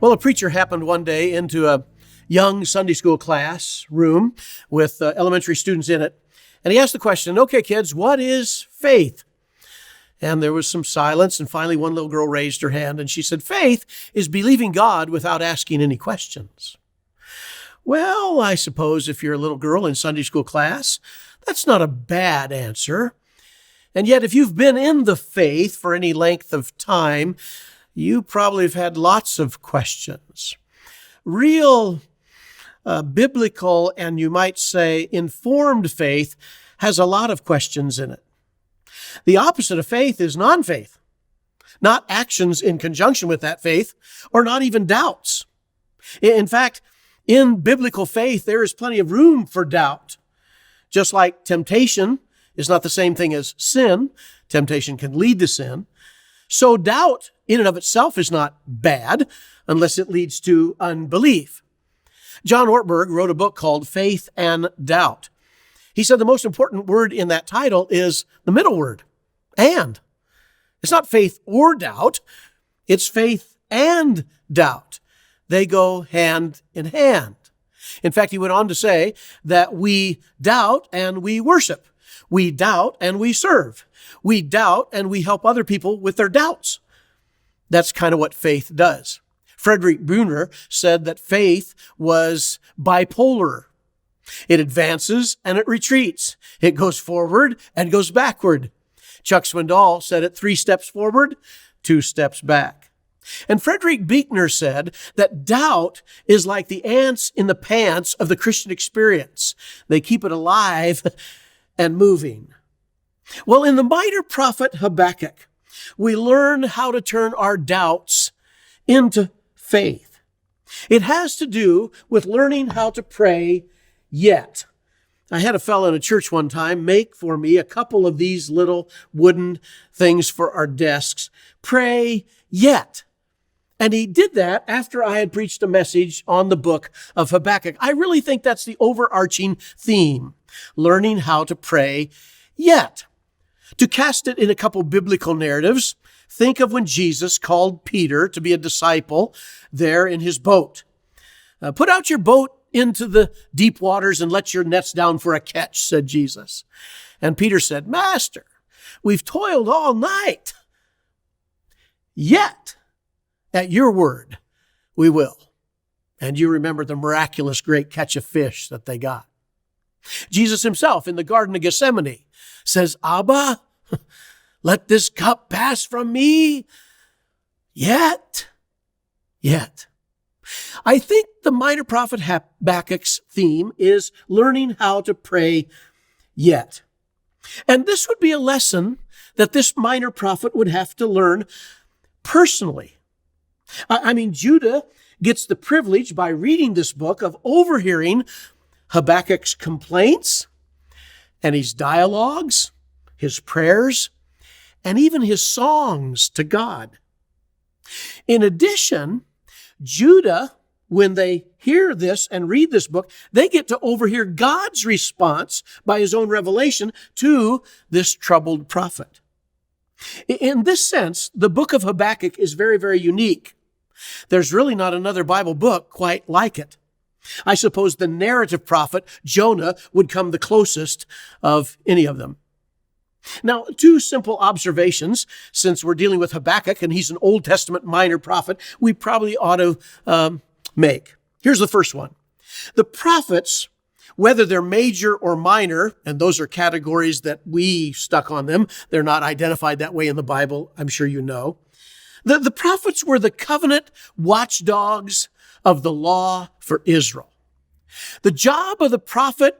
Well, a preacher happened one day into a young Sunday school class room with elementary students in it. And he asked the question, okay, kids, what is faith? And there was some silence. And finally, one little girl raised her hand and she said, faith is believing God without asking any questions. Well, I suppose if you're a little girl in Sunday school class, that's not a bad answer. And yet, if you've been in the faith for any length of time, you probably have had lots of questions. Real biblical and you might say informed faith has a lot of questions in it. The opposite of faith is non-faith, not actions in conjunction with that faith, or not even doubts. In fact, in biblical faith, there is plenty of room for doubt. Just like temptation is not the same thing as sin, temptation can lead to sin. So doubt in and of itself is not bad unless it leads to unbelief. John Ortberg wrote a book called Faith and Doubt. He said the most important word in that title is the middle word, and. It's not faith or doubt, it's faith and doubt. They go hand in hand. In fact, he went on to say that we doubt and we worship. We doubt and we serve. We doubt and we help other people with their doubts. That's kind of what faith does. Frederick Buehner said that faith was bipolar. It advances and it retreats. It goes forward and goes backward. Chuck Swindoll said it 3 steps forward, 2 steps back. And Frederick Buechner said that doubt is like the ants in the pants of the Christian experience. They keep it alive and moving. Well, in the minor prophet Habakkuk, we learn how to turn our doubts into faith. It has to do with learning how to pray yet. I had a fellow in a church one time make for me a couple of these little wooden things for our desks. Pray yet. And he did that after I had preached a message on the book of Habakkuk. I really think that's the overarching theme, learning how to pray yet. To cast it in a couple biblical narratives, think of when Jesus called Peter to be a disciple there in his boat. Put out your boat into the deep waters and let your nets down for a catch, said Jesus. And Peter said, Master, we've toiled all night. Yet, at your word, we will. And you remember the miraculous great catch of fish that they got. Jesus himself in the Garden of Gethsemane says, Abba, let this cup pass from me. Yet. I think the minor prophet Habakkuk's theme is learning how to pray yet. And this would be a lesson that this minor prophet would have to learn personally. Judah gets the privilege by reading this book of overhearing Habakkuk's complaints and his dialogues, his prayers, and even his songs to God. In addition, Judah, when they hear this and read this book, they get to overhear God's response by his own revelation to this troubled prophet. In this sense, the book of Habakkuk is very, very unique. There's really not another Bible book quite like it. I suppose the narrative prophet, Jonah, would come the closest of any of them. Now, 2 simple observations, since we're dealing with Habakkuk and he's an Old Testament minor prophet, we probably ought to make. Here's the first one. The prophets, whether they're major or minor, and those are categories that we stuck on them, they're not identified that way in the Bible, I'm sure you know. The prophets were the covenant watchdogs of the law for Israel. The job of the prophet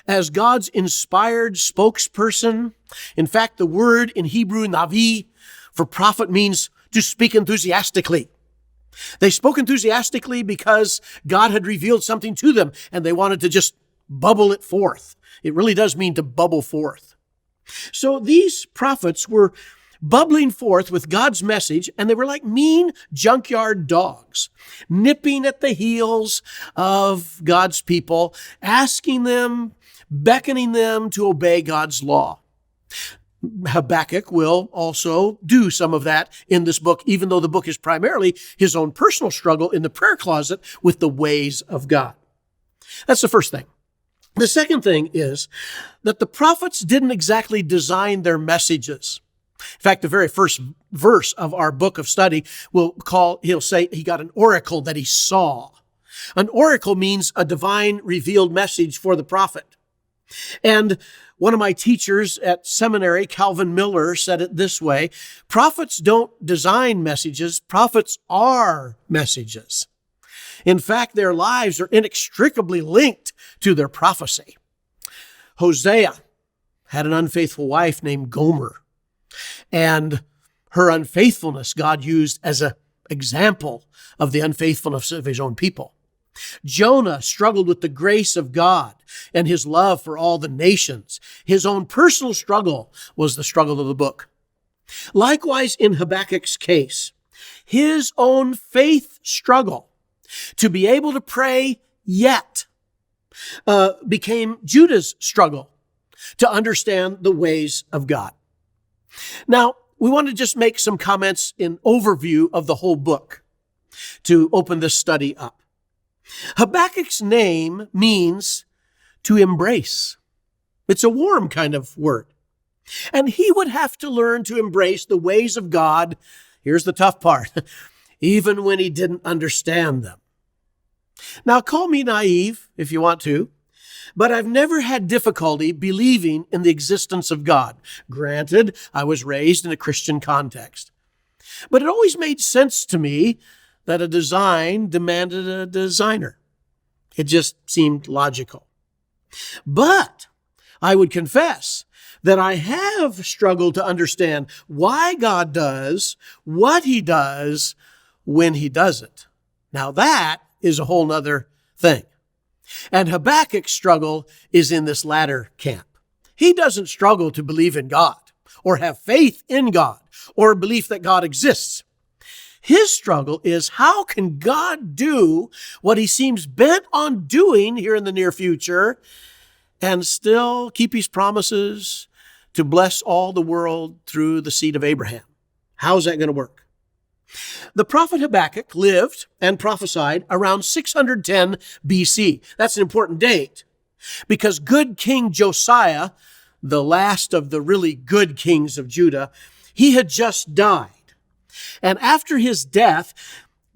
as God's inspired spokesperson, in fact, the word in Hebrew, navi, for prophet means to speak enthusiastically. They spoke enthusiastically because God had revealed something to them and they wanted to just bubble it forth. It really does mean to bubble forth. So these prophets were bubbling forth with God's message, and they were like mean junkyard dogs, nipping at the heels of God's people, asking them, beckoning them to obey God's law. Habakkuk will also do some of that in this book, even though the book is primarily his own personal struggle in the prayer closet with the ways of God. That's the first thing. The second thing is that the prophets didn't exactly design their messages. In fact, the very first verse of our book of study he'll say he got an oracle that he saw. An oracle means a divine revealed message for the prophet. And one of my teachers at seminary, Calvin Miller, said it this way: prophets don't design messages, prophets are messages. In fact, their lives are inextricably linked to their prophecy. Hosea had an unfaithful wife named Gomer, and her unfaithfulness God used as an example of the unfaithfulness of his own people. Jonah struggled with the grace of God and his love for all the nations. His own personal struggle was the struggle of the book. Likewise, in Habakkuk's case, his own faith struggle to be able to pray yet became Judah's struggle to understand the ways of God. Now, we want to just make some comments in overview of the whole book to open this study up. Habakkuk's name means to embrace. It's a warm kind of word. And he would have to learn to embrace the ways of God. Here's the tough part. Even when he didn't understand them. Now, call me naive if you want to, but I've never had difficulty believing in the existence of God. Granted, I was raised in a Christian context. But it always made sense to me that a design demanded a designer. It just seemed logical. But I would confess that I have struggled to understand why God does what he does when he does it. Now that is a whole nother thing. And Habakkuk's struggle is in this latter camp. He doesn't struggle to believe in God or have faith in God or belief that God exists. His struggle is, how can God do what he seems bent on doing here in the near future and still keep his promises to bless all the world through the seed of Abraham? How's that going to work? The prophet Habakkuk lived and prophesied around 610 BC. That's an important date because good King Josiah, the last of the really good kings of Judah, he had just died. And after his death,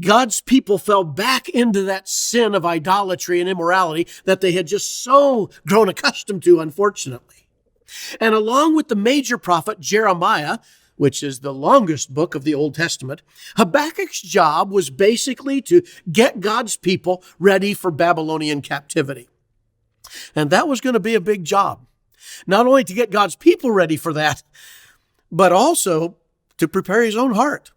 God's people fell back into that sin of idolatry and immorality that they had just so grown accustomed to, unfortunately. And along with the major prophet Jeremiah, which is the longest book of the Old Testament, Habakkuk's job was basically to get God's people ready for Babylonian captivity. And that was going to be a big job. Not only to get God's people ready for that, but also to prepare his own heart.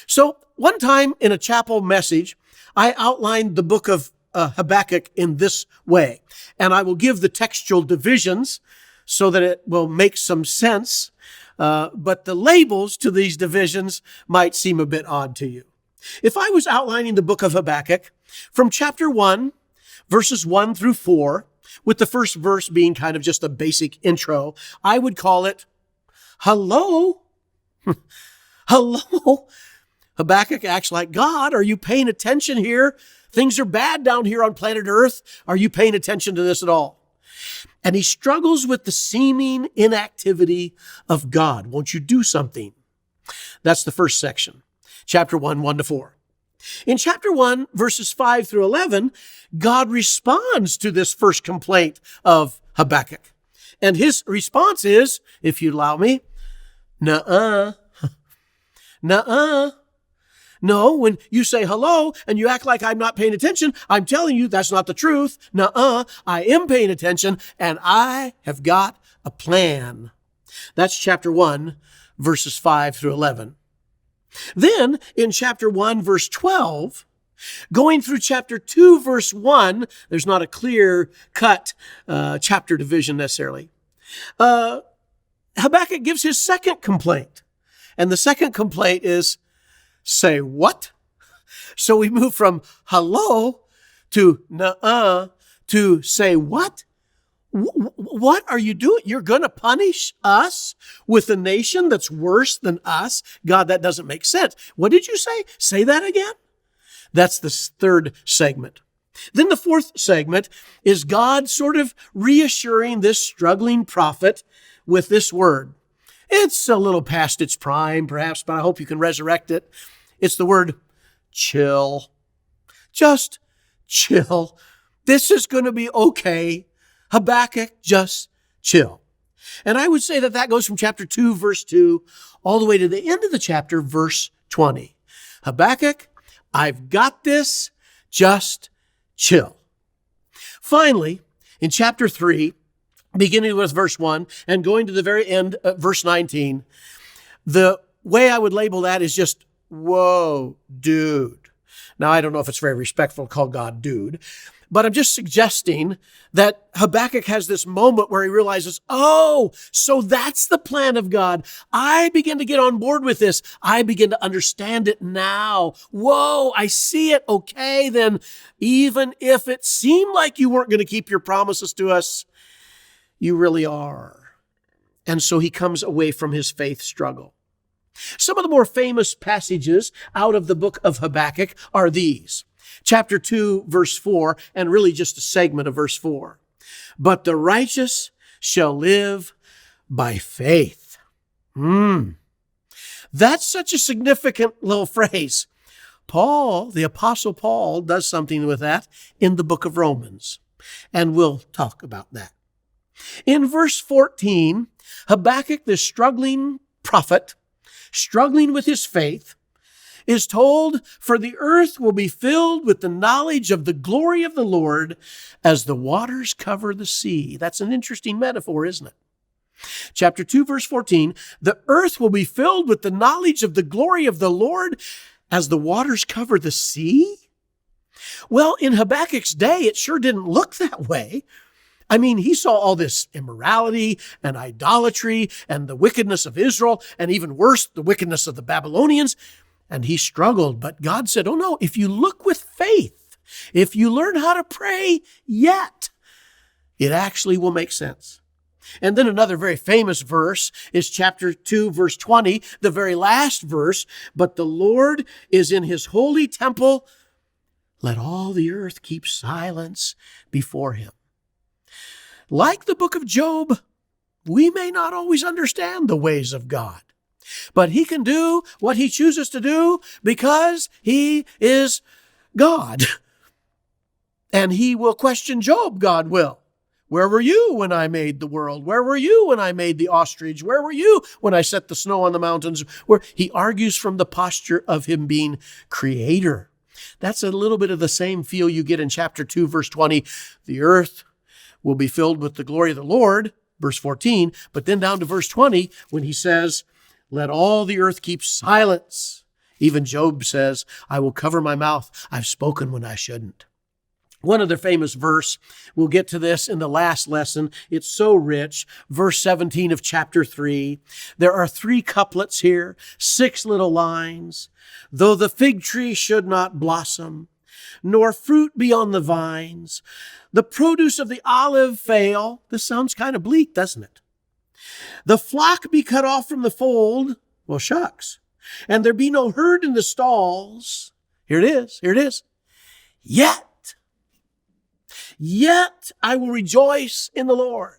So one time in a chapel message, I outlined the book of Habakkuk in this way, and I will give the textual divisions so that it will make some sense. But the labels to these divisions might seem a bit odd to you. If I was outlining the book of Habakkuk from chapter 1, verses 1 through 4, with the first verse being kind of just a basic intro, I would call it, hello? Hello? Habakkuk acts like, God, are you paying attention here? Things are bad down here on planet Earth. Are you paying attention to this at all? And he struggles with the seeming inactivity of God. Won't you do something? That's the first section, chapter 1, 1 to 4. In chapter 1, verses 5 through 11, God responds to this first complaint of Habakkuk. And his response is, if you allow me, nuh-uh. Nuh-uh. No, when you say hello and you act like I'm not paying attention, I'm telling you that's not the truth. Nuh-uh. I am paying attention and I have got a plan. That's chapter 1, verses 5 through 11. Then in chapter 1, verse 12, going through chapter 2, verse 1, there's not a clear-cut chapter division necessarily. Habakkuk gives his second complaint. And the second complaint is, say what? So we move from hello to nuh-uh to say what? what are you doing? You're going to punish us with a nation that's worse than us? God, that doesn't make sense. What did you say? Say that again. That's the third segment. Then the fourth segment is God sort of reassuring this struggling prophet with this word. It's a little past its prime, perhaps, but I hope you can resurrect it. It's the word chill. Just chill. This is going to be okay. Habakkuk, just chill. And I would say that goes from chapter 2, verse 2, all the way to the end of the chapter, verse 20. Habakkuk, I've got this. Just chill. Finally, in chapter 3, beginning with verse 1 and going to the very end, verse 19, the way I would label that is just, whoa, dude. Now, I don't know if it's very respectful to call God dude, but I'm just suggesting that Habakkuk has this moment where he realizes, oh, so that's the plan of God. I begin to get on board with this. I begin to understand it now. Whoa, I see it. Okay, then even if it seemed like you weren't going to keep your promises to us, you really are. And so he comes away from his faith struggle. Some of the more famous passages out of the book of Habakkuk are these. Chapter 2, verse 4, and really just a segment of verse 4. But the righteous shall live by faith. That's such a significant little phrase. Paul, the Apostle Paul, does something with that in the book of Romans. And we'll talk about that. In verse 14, Habakkuk, the struggling prophet, struggling with his faith, is told, for the earth will be filled with the knowledge of the glory of the Lord as the waters cover the sea. That's an interesting metaphor, isn't it? Chapter 2, verse 14, the earth will be filled with the knowledge of the glory of the Lord as the waters cover the sea. Well, in Habakkuk's day, it sure didn't look that way. I mean, he saw all this immorality and idolatry and the wickedness of Israel, and even worse, the wickedness of the Babylonians. And he struggled, but God said, oh no, if you look with faith, if you learn how to pray yet, it actually will make sense. And then another very famous verse is chapter 2, verse 20, the very last verse. But the Lord is in his holy temple. Let all the earth keep silence before him. Like the book of Job, we may not always understand the ways of God, but he can do what he chooses to do because he is God. And he will question Job, God will. Where were you when I made the world? Where were you when I made the ostrich? Where were you when I set the snow on the mountains? Where he argues from the posture of him being creator. That's a little bit of the same feel you get in chapter 2, verse 20. The earth will be filled with the glory of the Lord, verse 14. But then down to verse 20, when he says, let all the earth keep silence. Even Job says, I will cover my mouth. I've spoken when I shouldn't. One other famous verse, we'll get to this in the last lesson. It's so rich. Verse 17 of chapter 3. There are 3 couplets here, 6 little lines. Though the fig tree should not blossom, nor fruit be on the vines, the produce of the olive fail. This sounds kind of bleak, doesn't it? The flock be cut off from the fold. Well, shucks. And there be no herd in the stalls. Here it is. Yet I will rejoice in the Lord.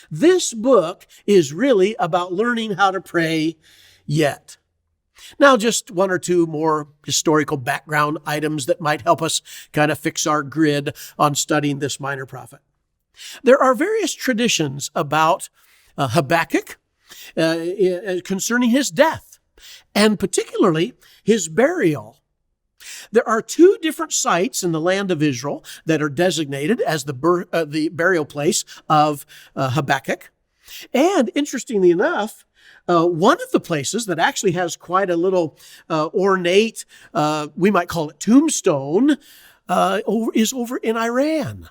This book is really about learning how to pray yet. Now, just 1 or 2 more historical background items that might help us kind of fix our grid on studying this minor prophet. There are various traditions about Habakkuk concerning his death, and particularly his burial. There are 2 different sites in the land of Israel that are designated as the burial place of Habakkuk. And interestingly enough, one of the places that actually has quite a little ornate, we might call it tombstone, is over in Iran.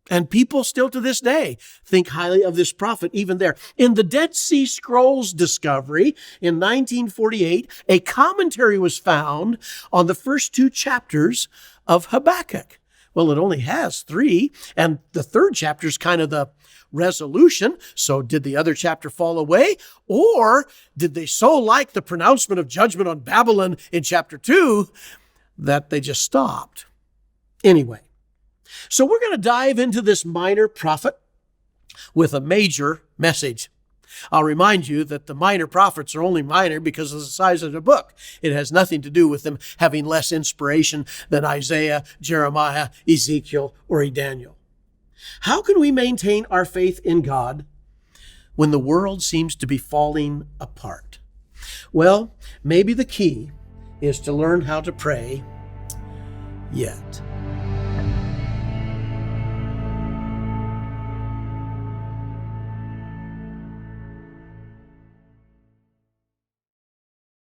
And people still to this day think highly of this prophet, even there. In the Dead Sea Scrolls discovery in 1948, a commentary was found on the first 2 chapters of Habakkuk. Well, it only has 3, and the third chapter is kind of the resolution. So did the other chapter fall away? Or did they so like the pronouncement of judgment on Babylon in chapter 2 that they just stopped? Anyway, so we're going to dive into this minor prophet with a major message. I'll remind you that the minor prophets are only minor because of the size of the book. It has nothing to do with them having less inspiration than Isaiah, Jeremiah, Ezekiel, or Daniel. How can we maintain our faith in God when the world seems to be falling apart? Well, maybe the key is to learn how to pray yet.